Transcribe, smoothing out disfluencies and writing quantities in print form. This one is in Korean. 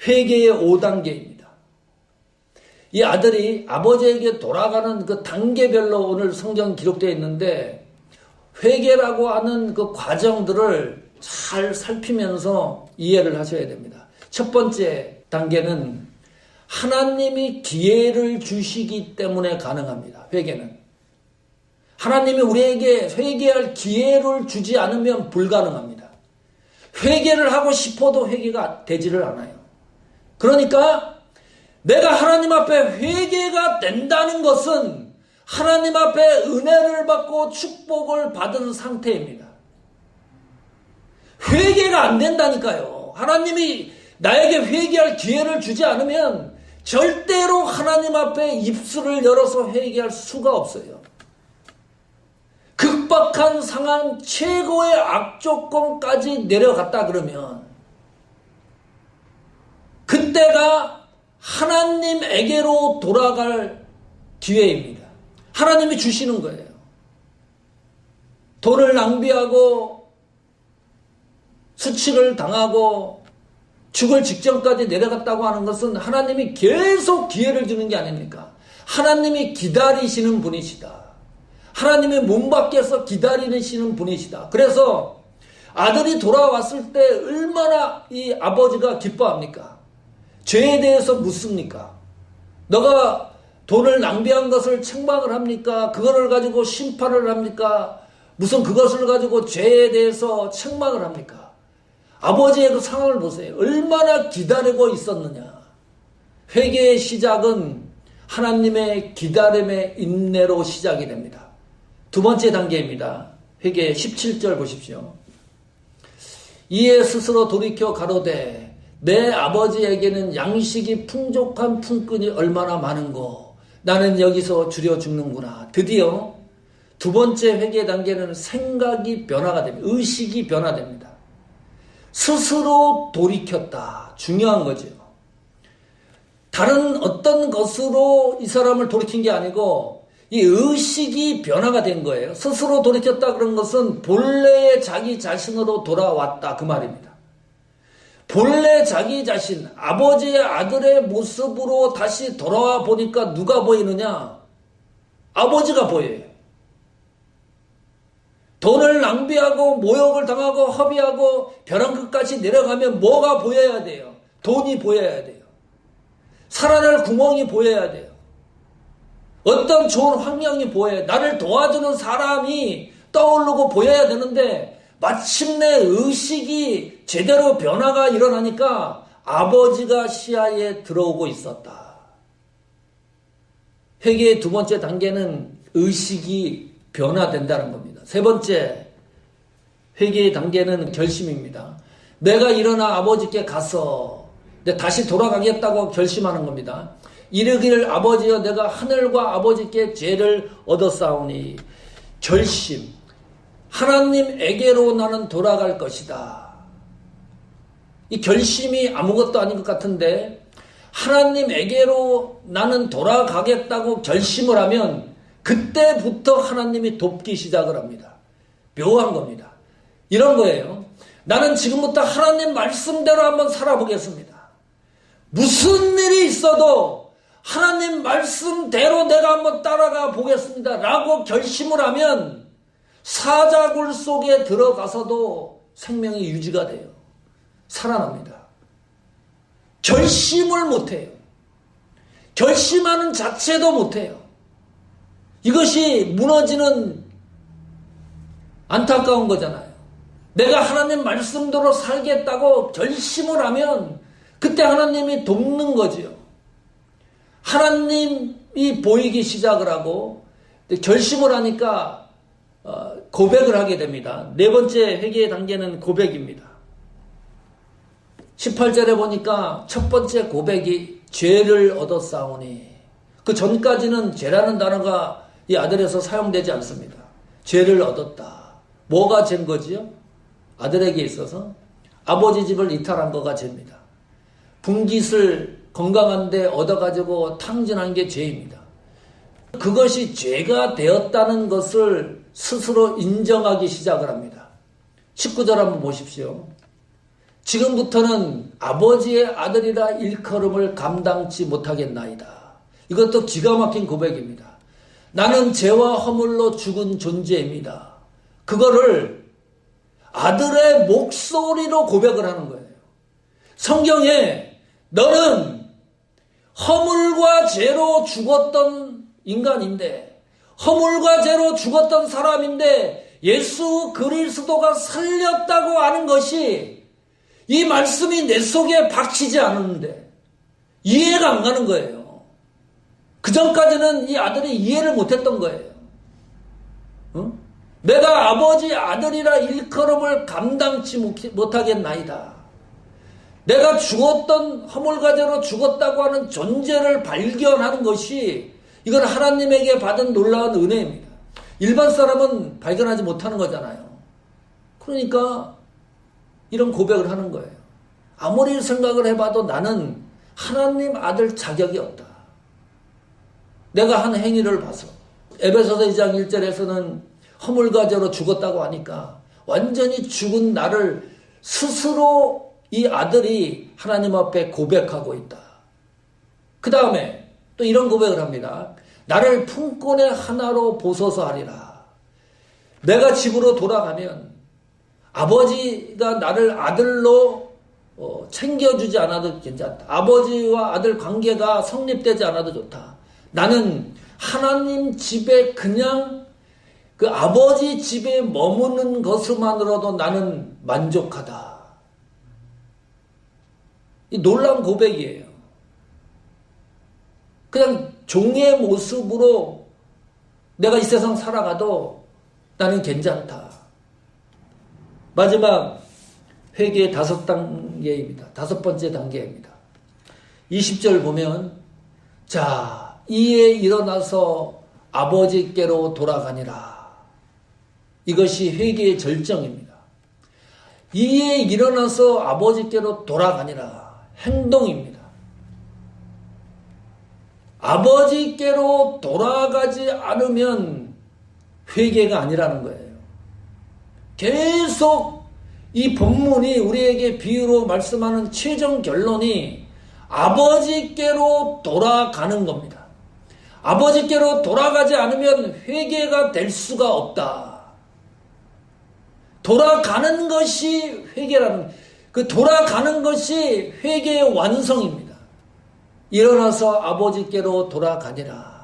회개의 5단계입니다. 이 아들이 아버지에게 돌아가는 그 단계별로 오늘 성경 기록되어 있는데 회개라고 하는 그 과정들을 잘 살피면서 이해를 하셔야 됩니다. 첫 번째 단계는 하나님이 기회를 주시기 때문에 가능합니다. 회개는. 하나님이 우리에게 회개할 기회를 주지 않으면 불가능합니다. 회개를 하고 싶어도 회개가 되지를 않아요. 그러니까 내가 하나님 앞에 회개가 된다는 것은 하나님 앞에 은혜를 받고 축복을 받은 상태입니다. 회개가 안 된다니까요. 하나님이 나에게 회개할 기회를 주지 않으면 절대로 하나님 앞에 입술을 열어서 회개할 수가 없어요. 극박한 상황 최고의 악조건까지 내려갔다 그러면 그때가 하나님에게로 돌아갈 기회입니다. 하나님이 주시는 거예요. 돈을 낭비하고 수치를 당하고 죽을 직전까지 내려갔다고 하는 것은 하나님이 계속 기회를 주는 게 아닙니까? 하나님이 기다리시는 분이시다. 하나님의 문 밖에서 기다리시는 분이시다. 그래서 아들이 돌아왔을 때 얼마나 이 아버지가 기뻐합니까? 죄에 대해서 묻습니까? 너가 돈을 낭비한 것을 책망을 합니까? 그거를 가지고 심판을 합니까? 무슨 그것을 가지고 죄에 대해서 책망을 합니까? 아버지의 그 상황을 보세요. 얼마나 기다리고 있었느냐. 회개의 시작은 하나님의 기다림의 인내로 시작이 됩니다. 두 번째 단계입니다. 회개 17절 보십시오. 이에 스스로 돌이켜 가로되 내 아버지에게는 양식이 풍족한 품꾼이 얼마나 많은고 나는 여기서 줄여 죽는구나. 드디어 두 번째 회개 단계는 생각이 변화가 됩니다. 의식이 변화됩니다. 스스로 돌이켰다. 중요한 거죠. 다른 어떤 것으로 이 사람을 돌이킨 게 아니고 이 의식이 변화가 된 거예요. 스스로 돌이켰다 그런 것은 본래의 자기 자신으로 돌아왔다 그 말입니다. 본래 자기 자신, 아버지의 아들의 모습으로 다시 돌아와 보니까 누가 보이느냐? 아버지가 보여요. 돈을 낭비하고 모욕을 당하고 허비하고 벼랑 끝까지 내려가면 뭐가 보여야 돼요? 돈이 보여야 돼요. 살아날 구멍이 보여야 돼요. 어떤 좋은 환경이 보여야 돼요. 나를 도와주는 사람이 떠오르고 보여야 되는데 마침내 의식이 제대로 변화가 일어나니까 아버지가 시야에 들어오고 있었다. 회개의 두 번째 단계는 의식이 변화된다는 겁니다. 세 번째 회개의 단계는 결심입니다. 내가 일어나 아버지께 가서 다시 돌아가겠다고 결심하는 겁니다. 이르기를 아버지여 내가 하늘과 아버지께 죄를 얻었사오니 결심. 하나님에게로 나는 돌아갈 것이다. 이 결심이 아무것도 아닌 것 같은데 하나님에게로 나는 돌아가겠다고 결심을 하면 그때부터 하나님이 돕기 시작을 합니다. 묘한 겁니다. 이런 거예요. 나는 지금부터 하나님 말씀대로 한번 살아보겠습니다. 무슨 일이 있어도 하나님 말씀대로 내가 한번 따라가 보겠습니다. 라고 결심을 하면 사자굴 속에 들어가서도 생명이 유지가 돼요. 살아납니다. 결심을 못해요. 결심하는 자체도 못해요. 이것이 무너지는 안타까운 거잖아요. 내가 하나님 말씀대로 살겠다고 결심을 하면 그때 하나님이 돕는 거죠. 하나님이 보이기 시작을 하고 결심을 하니까 고백을 하게 됩니다. 네 번째 회개의 단계는 고백입니다. 18절에 보니까 첫 번째 고백이 죄를 얻었사오니 그 전까지는 죄라는 단어가 이 아들에서 사용되지 않습니다. 죄를 얻었다. 뭐가 죄인 거지요? 아들에게 있어서 아버지 집을 이탈한 거가 죄입니다. 분깃을 건강한데 얻어가지고 탕진한 게 죄입니다. 그것이 죄가 되었다는 것을 스스로 인정하기 시작을 합니다. 19절 한번 보십시오. 지금부터는 아버지의 아들이라 일컬음을 감당치 못하겠나이다. 이것도 기가 막힌 고백입니다. 나는 죄와 허물로 죽은 존재입니다. 그거를 아들의 목소리로 고백을 하는 거예요. 성경에 너는 허물과 죄로 죽었던 인간인데, 허물과 죄로 죽었던 사람인데 예수 그리스도가 살렸다고 하는 것이, 이 말씀이 내 속에 박히지 않았는데 이해가 안 가는 거예요. 그 전까지는 이 아들이 이해를 못했던 거예요. 내가 아버지 아들이라 일컬음을 감당치 못하겠나이다. 내가 죽었던, 허물과 죄로 죽었다고 하는 존재를 발견하는 것이, 이건 하나님에게 받은 놀라운 은혜입니다. 일반 사람은 발견하지 못하는 거잖아요. 그러니까 이런 고백을 하는 거예요. 아무리 생각을 해봐도 나는 하나님 아들 자격이 없다. 내가 한 행위를 봐서. 에베소서 2장 1절에서는 허물과 죄로 죽었다고 하니까 완전히 죽은 나를 스스로 이 아들이 하나님 앞에 고백하고 있다. 그 다음에 또 이런 고백을 합니다. 나를 품꾼의 하나로 보소서 하리라. 내가 집으로 돌아가면 아버지가 나를 아들로 챙겨주지 않아도 괜찮다. 아버지와 아들 관계가 성립되지 않아도 좋다. 나는 하나님 집에 그냥 그 아버지 집에 머무는 것만으로도 나는 만족하다. 이 놀라운 고백이에요. 그냥 종의 모습으로 내가 이 세상 살아가도 나는 괜찮다. 마지막 회개의 5단계입니다. 5번째 단계입니다. 20절 보면, 자, 이에 일어나서 아버지께로 돌아가니라. 이것이 회개의 절정입니다. 이에 일어나서 아버지께로 돌아가니라. 행동입니다. 아버지께로 돌아가지 않으면 회개가 아니라는 거예요. 계속 이 본문이 우리에게 비유로 말씀하는 최종 결론이 아버지께로 돌아가는 겁니다. 아버지께로 돌아가지 않으면 회개가 될 수가 없다. 돌아가는 것이 회개라는, 그 돌아가는 것이 회개의 완성입니다. 일어나서 아버지께로 돌아가니라.